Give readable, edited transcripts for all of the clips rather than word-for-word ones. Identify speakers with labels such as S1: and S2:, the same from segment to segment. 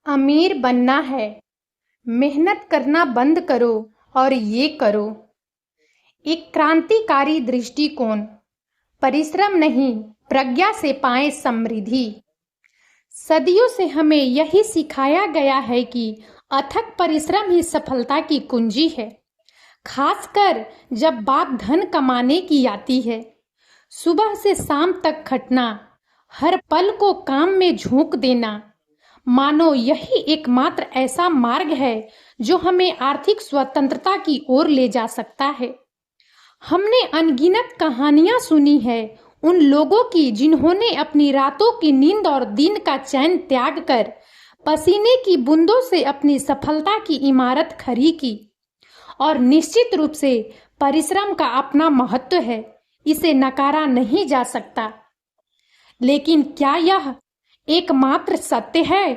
S1: अमीर बनना है, मेहनत करना बंद करो और ये करो। एक क्रांतिकारी दृष्टिकोण। परिश्रम नहीं, प्रज्ञा से पाएं समृद्धि। सदियों से हमें यही सिखाया गया है कि अथक परिश्रम ही सफलता की कुंजी है, खासकर जब बात धन कमाने की आती है। सुबह से शाम तक खटना, हर पल को काम में झोंक देना, मानो यही एकमात्र ऐसा मार्ग है जो हमें आर्थिक स्वतंत्रता की ओर ले जा सकता है। हमने अनगिनत कहानियां सुनी है उन लोगों की जिन्होंने अपनी रातों की नींद और दिन का चैन त्याग कर पसीने की बूंदों से अपनी सफलता की इमारत खड़ी की। और निश्चित रूप से परिश्रम का अपना महत्व है, इसे नकारा नहीं जा सकता। लेकिन क्या यह एकमात्र सत्य है?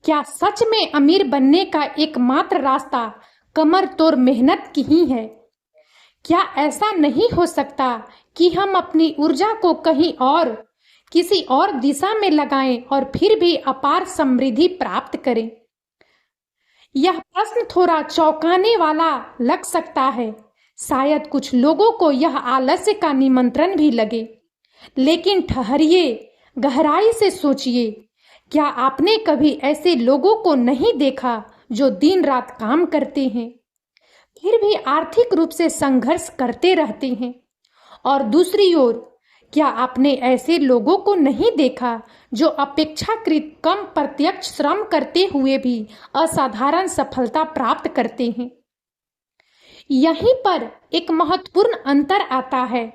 S1: क्या सच में अमीर बनने का एकमात्र रास्ता कमर तोड़ मेहनत की ही है? क्या ऐसा नहीं हो सकता कि हम अपनी ऊर्जा को कहीं और, किसी और दिशा में लगाएं और फिर भी अपार समृद्धि प्राप्त करें? यह प्रश्न थोड़ा चौंकाने वाला लग सकता है। शायद कुछ लोगों को यह आलस्य का निमंत्रण भी लगे, लेकिन ठहरिए, गहराई से सोचिए। क्या आपने कभी ऐसे लोगों को नहीं देखा जो दिन रात काम करते हैं, फिर भी आर्थिक रूप से संघर्ष करते रहते हैं? और दूसरी ओर, क्या आपने ऐसे लोगों को नहीं देखा जो अपेक्षाकृत कम प्रत्यक्ष श्रम करते हुए भी असाधारण सफलता प्राप्त करते हैं? यहीं पर एक महत्वपूर्ण अंतर आता है।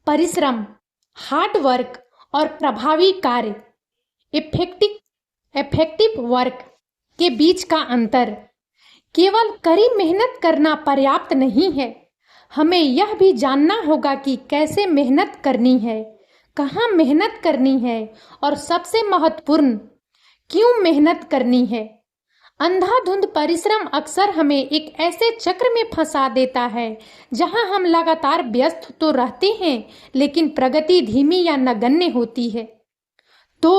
S1: परिश्रम, हार्ड वर्क और प्रभावी कार्य, इफेक्टिव वर्क के बीच का अंतर। केवल कड़ी मेहनत करना पर्याप्त नहीं है, हमें यह भी जानना होगा कि कैसे मेहनत करनी है, कहाँ मेहनत करनी है और सबसे महत्वपूर्ण, क्यों मेहनत करनी है। अंधाधुंध परिश्रम अक्सर हमें एक ऐसे चक्र में फंसा देता है जहां हम लगातार व्यस्त तो रहते हैं, लेकिन प्रगति धीमी या नगण्य होती है। तो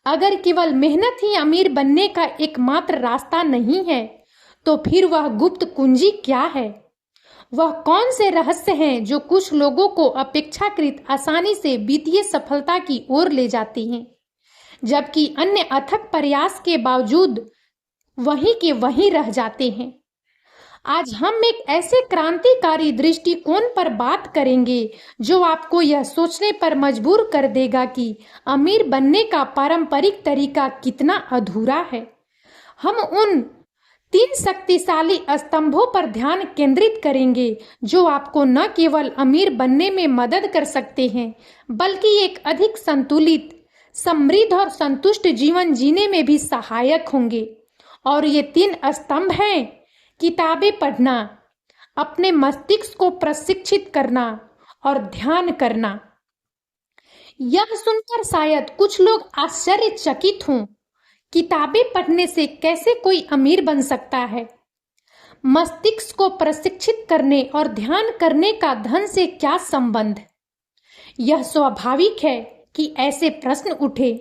S1: अगर केवल मेहनत ही अमीर बनने का एकमात्र रास्ता नहीं है, तो फिर वह गुप्त कुंजी क्या है? वह कौन से रहस्य हैं जो कुछ लोगों को अपेक्षाकृत आसानी से वित्तीय सफलता की ओर ले जाती हैं, जबकि अन्य अथक प्रयास के बावजूद वहीं के वहीं रह जाते हैं? आज हम एक ऐसे क्रांतिकारी दृष्टिकोण पर बात करेंगे जो आपको यह सोचने पर मजबूर कर देगा कि अमीर बनने का पारंपरिक तरीका कितना अधूरा है। हम उन 3 शक्तिशाली स्तंभों पर ध्यान केंद्रित करेंगे जो आपको न केवल अमीर बनने में मदद कर सकते हैं, बल्कि एक अधिक संतुलित, समृद्ध और संतुष्ट जीवन जीने में भी सहायक होंगे। और ये 3 स्तंभ हैं: किताबें पढ़ना, अपने मस्तिष्क को प्रशिक्षित करना और ध्यान करना। यह सुनकर शायद कुछ लोग आश्चर्यचकित हों। किताबें पढ़ने से कैसे कोई अमीर बन सकता है? मस्तिष्क को प्रशिक्षित करने और ध्यान करने का धन से क्या संबंध? यह स्वाभाविक है कि ऐसे प्रश्न उठे,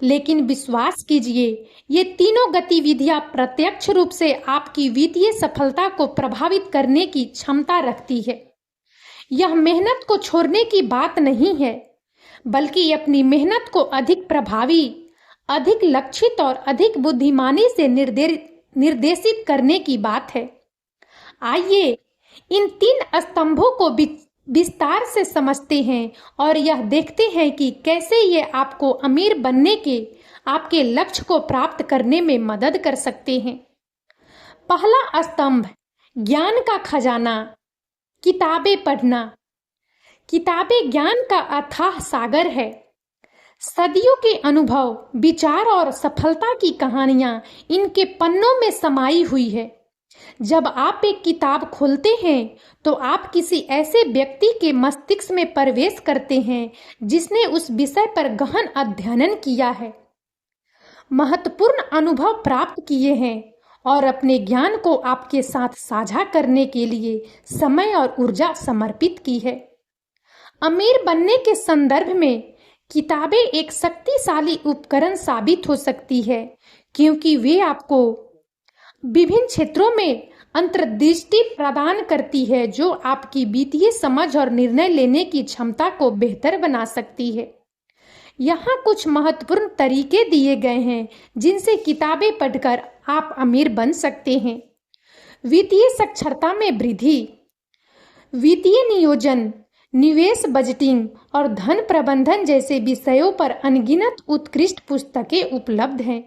S1: लेकिन विश्वास कीजिए, ये तीनों गतिविधियां प्रत्यक्ष रूप से आपकी वित्तीय सफलता को प्रभावित करने की क्षमता रखती है। यह मेहनत को छोड़ने की बात नहीं है, बल्कि अपनी मेहनत को अधिक प्रभावी, अधिक लक्षित और अधिक बुद्धिमानी से निर्देशित करने की बात है। आइए इन 3 स्तंभों को विस्तार से समझते हैं और यह देखते हैं कि कैसे ये आपको अमीर बनने के आपके लक्ष्य को प्राप्त करने में मदद कर सकते हैं। पहला स्तंभ, ज्ञान का खजाना, किताबें पढ़ना। किताबें ज्ञान का अथाह सागर है। सदियों के अनुभव, विचार और सफलता की कहानियां इनके पन्नों में समाई हुई है। जब आप एक किताब खोलते हैं तो आप किसी ऐसे व्यक्ति के मस्तिष्क में प्रवेश करते हैं जिसने उस विषय पर गहन अध्ययन किया है, महत्वपूर्ण अनुभव प्राप्त किए हैं और अपने ज्ञान को आपके साथ साझा करने के लिए समय और ऊर्जा समर्पित की है। अमीर बनने के संदर्भ में किताबें एक शक्तिशाली उपकरण साबित हो सकती है क्योंकि वे आपको विभिन्न क्षेत्रों में अंतर्दृष्टि प्रदान करती है जो आपकी वित्तीय समझ और निर्णय लेने की क्षमता को बेहतर बना सकती है। यहाँ कुछ महत्वपूर्ण तरीके दिए गए हैं जिनसे किताबें पढ़कर आप अमीर बन सकते हैं। वित्तीय साक्षरता में वृद्धि। वित्तीय नियोजन, निवेश, बजटिंग और धन प्रबंधन जैसे विषयों पर अनगिनत उत्कृष्ट पुस्तकें उपलब्ध हैं।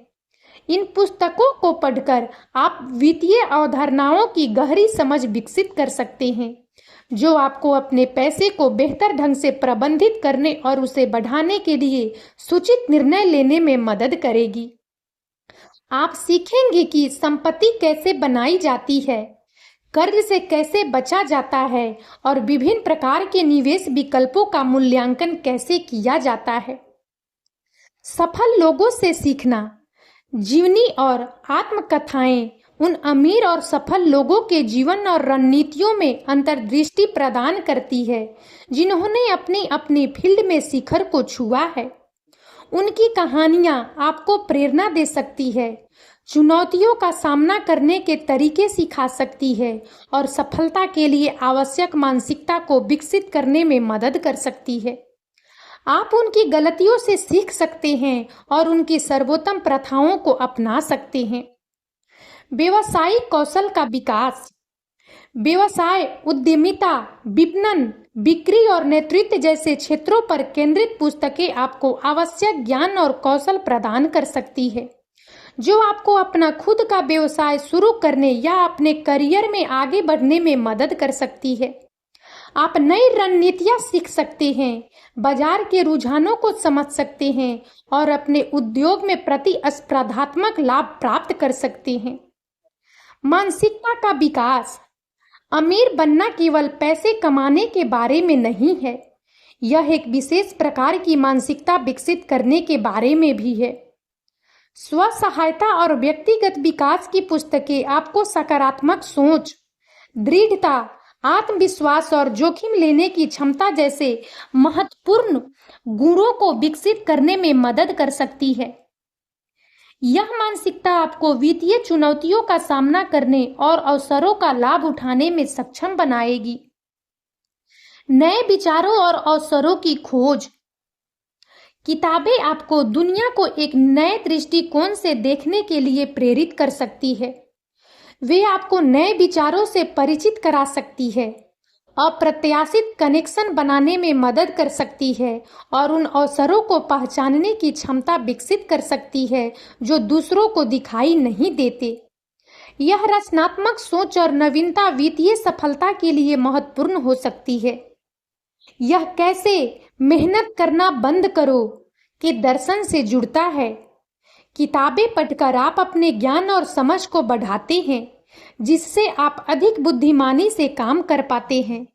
S1: इन पुस्तकों को पढ़कर आप वित्तीय अवधारणाओं की गहरी समझ विकसित कर सकते हैं जो आपको अपने पैसे को बेहतर ढंग से प्रबंधित करने और उसे बढ़ाने के लिए सूचित निर्णय लेने में मदद करेगी। आप सीखेंगे कि संपत्ति कैसे बनाई जाती है, कर्ज से कैसे बचा जाता है और विभिन्न प्रकार के निवेश विकल्पों का मूल्यांकन कैसे किया जाता है। सफल लोगों से सीखना। जीवनी और आत्मकथाएं उन अमीर और सफल लोगों के जीवन और रणनीतियों में अंतर्दृष्टि प्रदान करती है जिन्होंने अपनी अपनी फील्ड में शिखर को छुआ है। उनकी कहानियां आपको प्रेरणा दे सकती है, चुनौतियों का सामना करने के तरीके सिखा सकती है और सफलता के लिए आवश्यक मानसिकता को विकसित करने में मदद कर सकती है। आप उनकी गलतियों से सीख सकते हैं और उनकी सर्वोत्तम प्रथाओं को अपना सकते हैं। व्यवसायिक कौशल का विकास। व्यवसाय, उद्यमिता, विपणन, बिक्री और नेतृत्व जैसे क्षेत्रों पर केंद्रित पुस्तकें आपको आवश्यक ज्ञान और कौशल प्रदान कर सकती है जो आपको अपना खुद का व्यवसाय शुरू करने या अपने करियर में आगे बढ़ने में मदद कर सकती है। आप नई रणनीतियां सीख सकते हैं, बाजार के रुझानों को समझ सकते हैं और अपने उद्योग में प्रतिस्पर्धात्मक लाभ प्राप्त कर सकते हैं। मानसिकता का विकास। अमीर बनना केवल पैसे कमाने के बारे में नहीं है, यह एक विशेष प्रकार की मानसिकता विकसित करने के बारे में भी है। स्व सहायता और व्यक्तिगत विकास की पुस्तकें आपको सकारात्मक सोच, दृढ़ता, आत्मविश्वास और जोखिम लेने की क्षमता जैसे महत्वपूर्ण गुणों को विकसित करने में मदद कर सकती है। यह मानसिकता आपको वित्तीय चुनौतियों का सामना करने और अवसरों का लाभ उठाने में सक्षम बनाएगी। नए विचारों और अवसरों की खोज। किताबें आपको दुनिया को एक नए दृष्टिकोण से देखने के लिए प्रेरित कर सकती है। वे आपको नए विचारों से परिचित करा सकती है, अप्रत्याशित कनेक्शन बनाने में मदद कर सकती है और उन अवसरों को पहचानने की क्षमता विकसित कर सकती है जो दूसरों को दिखाई नहीं देते। यह रचनात्मक सोच और नवीनता वित्तीय सफलता के लिए महत्वपूर्ण हो सकती है। यह कैसे मेहनत करना बंद करो के दर्शन से जुड़ता है। किताबें पढ़कर आप अपने ज्ञान और समझ को बढ़ाते हैं जिससे आप अधिक बुद्धिमानी से काम कर पाते हैं।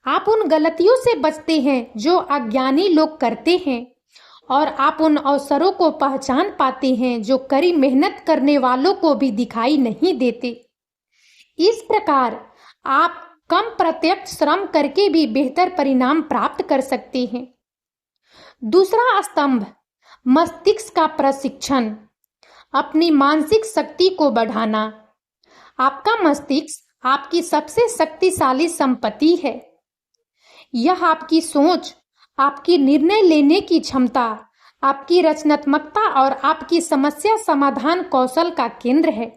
S1: आप उन गलतियों से बचते हैं जो अज्ञानी लोग करते हैं और आप उन अवसरों को पहचान पाते हैं जो कड़ी मेहनत करने वालों को भी दिखाई नहीं देते। इस प्रकार आप कम प्रत्यक्ष श्रम करके भी बेहतर परिणाम प्राप्त कर सकते हैं। दूसरा स्तंभ, मस्तिष्क का प्रशिक्षण। अपनी मानसिक शक्ति को बढ़ाना। आपका मस्तिष्क आपकी सबसे शक्तिशाली संपत्ति है। यह आपकी सोच, आपकी निर्णय लेने की क्षमता, आपकी रचनात्मकता और आपकी समस्या समाधान कौशल का केंद्र है।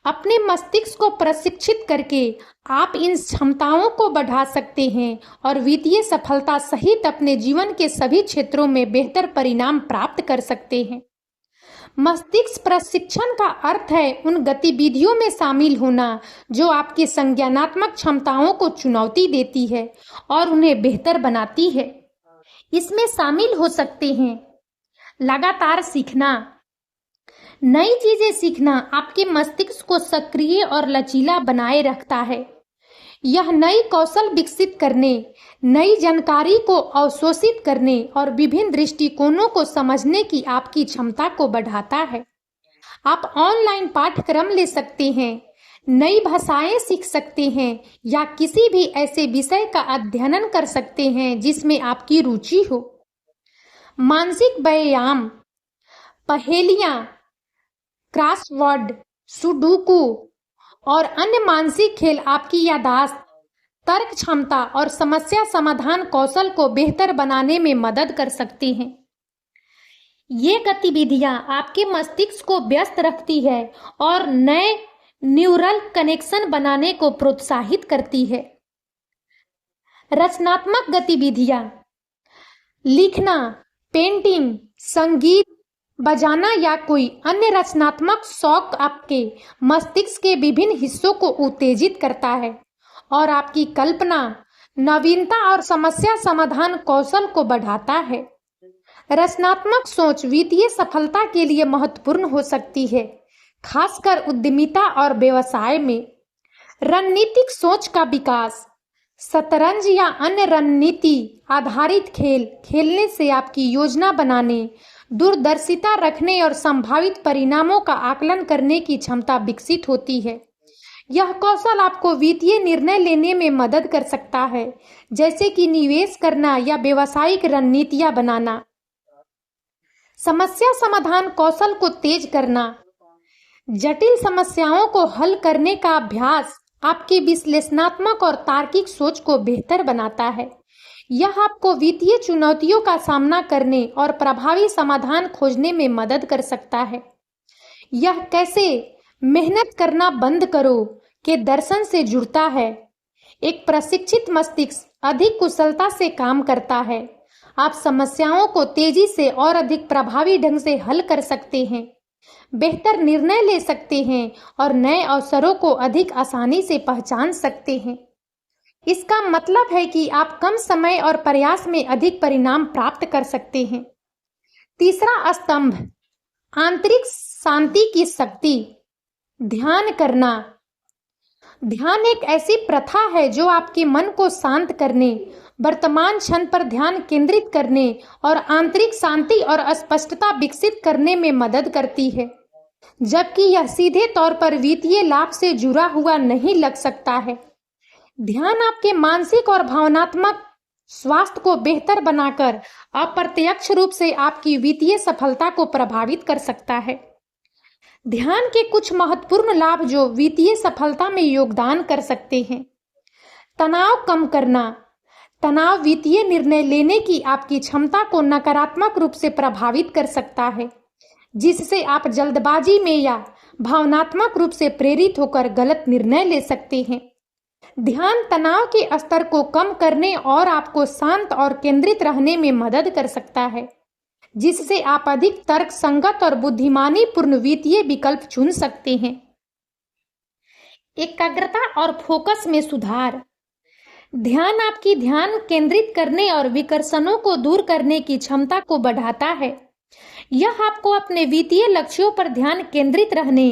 S1: अपने मस्तिष्क को प्रशिक्षित करके आप इन क्षमताओं को बढ़ा सकते हैं और वित्तीय सफलता सहित अपने जीवन के सभी क्षेत्रों में बेहतर परिणाम प्राप्त कर सकते हैं। मस्तिष्क प्रशिक्षण का अर्थ है उन गतिविधियों में शामिल होना जो आपकी संज्ञानात्मक क्षमताओं को चुनौती देती है और उन्हें बेहतर बनाती है। इसमें शामिल हो सकते हैं लगातार सीखना। नई चीजें सीखना आपके मस्तिष्क को सक्रिय और लचीला बनाए रखता है। यह नई कौशल विकसित करने, नई जानकारी को अवशोषित करने और विभिन्न दृष्टिकोणों को समझने की आपकी क्षमता को बढ़ाता है। आप ऑनलाइन पाठ्यक्रम ले सकते हैं, नई भाषाएं सीख सकते हैं या किसी भी ऐसे विषय का अध्ययन कर सकते हैं जिसमें आपकी रुचि हो। मानसिक व्यायाम, पहेलियां, क्रॉसवर्ड, सुडोकू और अन्य मानसिक खेल आपकी याददाश्त, तर्क क्षमता और समस्या समाधान कौशल को बेहतर बनाने में मदद कर सकती हैं। ये गतिविधियां आपके मस्तिष्क को व्यस्त रखती है और नए न्यूरल कनेक्शन बनाने को प्रोत्साहित करती है। रचनात्मक गतिविधियां, लिखना, पेंटिंग, संगीत बजाना या कोई अन्य रचनात्मक शौक आपके मस्तिष्क के विभिन्न हिस्सों को उत्तेजित करता है और आपकी कल्पना, नवीनता और समस्या समाधान कौशल को बढ़ाता है। रचनात्मक सोच वित्तीय सफलता के लिए महत्वपूर्ण हो सकती है, खासकर उद्यमिता और व्यवसाय में। रणनीतिक सोच का विकास, शतरंज या अन्य रणनीति आधारित खेल खेलने से आपकी योजना बनाने, दूरदर्शिता रखने और संभावित परिणामों का आकलन करने की क्षमता विकसित होती है। यह कौशल आपको वित्तीय निर्णय लेने में मदद कर सकता है, जैसे कि निवेश करना या व्यावसायिक रणनीतियां बनाना। समस्या समाधान कौशल को तेज करना, जटिल समस्याओं को हल करने का अभ्यास आपकी विश्लेषणात्मक और तार्किक सोच को बेहतर बनाता है। यह आपको वित्तीय चुनौतियों का सामना करने और प्रभावी समाधान खोजने में मदद कर सकता है। यह कैसे मेहनत करना बंद करो के दर्शन से जुड़ता है। एक प्रशिक्षित मस्तिष्क अधिक कुशलता से काम करता है। आप समस्याओं को तेजी से और अधिक प्रभावी ढंग से हल कर सकते हैं, बेहतर निर्णय ले सकते हैं और नए अवसरों को अधिक आसानी से पहचान सकते हैं। इसका मतलब है कि आप कम समय और प्रयास में अधिक परिणाम प्राप्त कर सकते हैं। तीसरा स्तंभ, आंतरिक शांति की शक्ति। ध्यान करना। ध्यान एक ऐसी प्रथा है जो आपके मन को शांत करने, वर्तमान क्षण पर ध्यान केंद्रित करने और आंतरिक शांति और स्पष्टता विकसित करने में मदद करती है। जबकि यह सीधे तौर पर वित्तीय लाभ से जुड़ा हुआ नहीं लग सकता है, ध्यान आपके मानसिक और भावनात्मक स्वास्थ्य को बेहतर बनाकर अप्रत्यक्ष रूप से आपकी वित्तीय सफलता को प्रभावित कर सकता है। ध्यान के कुछ महत्वपूर्ण लाभ जो वित्तीय सफलता में योगदान कर सकते हैं। तनाव कम करना। तनाव वित्तीय निर्णय लेने की आपकी क्षमता को नकारात्मक रूप से प्रभावित कर सकता है, जिससे आप जल्दबाजी में या भावनात्मक रूप से प्रेरित होकर गलत निर्णय ले सकते हैं। ध्यान तनाव के स्तर को कम करने और आपको शांत और केंद्रित रहने में मदद कर सकता है, जिससे आप अधिक तर्क संगत और बुद्धिमानी पूर्ण वित्तीय विकल्प चुन सकते हैं। एकाग्रता और फोकस में सुधार। ध्यान आपकी ध्यान केंद्रित करने और विकर्षणों को दूर करने की क्षमता को बढ़ाता है। यह आपको अपने वित्तीय लक्ष्यों पर ध्यान केंद्रित रहने,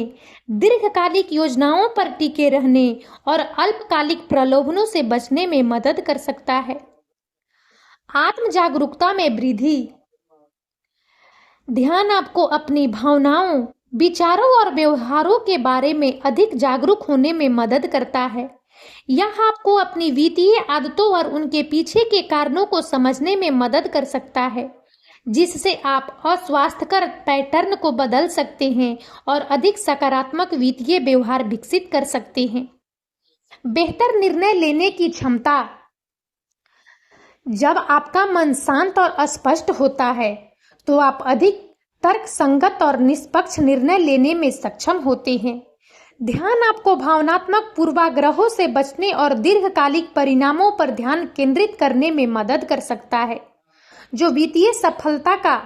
S1: दीर्घकालिक योजनाओं पर टिके रहने और अल्पकालिक प्रलोभनों से बचने में मदद कर सकता है। आत्म जागरूकता में वृद्धि। ध्यान आपको अपनी भावनाओं, विचारों और व्यवहारों के बारे में अधिक जागरूक होने में मदद करता है। यह आपको अपनी वित्तीय आदतों और उनके पीछे के कारणों को समझने में मदद कर सकता है, जिससे आप अस्वास्थ्यकर पैटर्न को बदल सकते हैं और अधिक सकारात्मक वित्तीय व्यवहार विकसित कर सकते हैं। बेहतर निर्णय लेने की क्षमता। जब आपका मन शांत और स्पष्ट होता है तो आप अधिक तर्क संगत और निष्पक्ष निर्णय लेने में सक्षम होते हैं। ध्यान आपको भावनात्मक पूर्वाग्रहों से बचने और दीर्घकालिक परिणामों पर ध्यान केंद्रित करने में मदद कर सकता है, जो वित्तीय सफलता का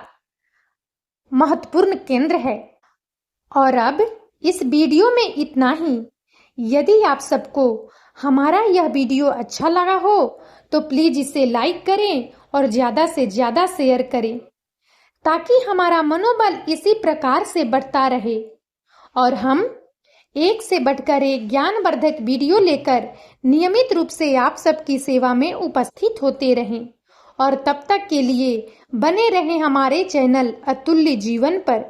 S1: महत्वपूर्ण केंद्र है। और अब इस वीडियो में इतना ही। यदि आप सबको हमारा यह वीडियो अच्छा लगा हो तो प्लीज इसे लाइक करें और ज्यादा से ज्यादा शेयर करें, ताकि हमारा मनोबल इसी प्रकार से बढ़ता रहे और हम एक से बढ़कर एक ज्ञानवर्धक वीडियो लेकर नियमित रूप से आप सबकी सेवा में उपस्थित होते रहें। और तब तक के लिए बने रहें हमारे चैनल अतुल्य जीवन पर।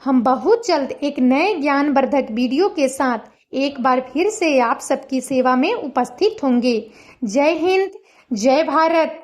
S1: हम बहुत जल्द एक नए ज्ञानवर्धक वीडियो के साथ एक बार फिर से आप सबकी सेवा में उपस्थित होंगे। जय हिंद, जय भारत।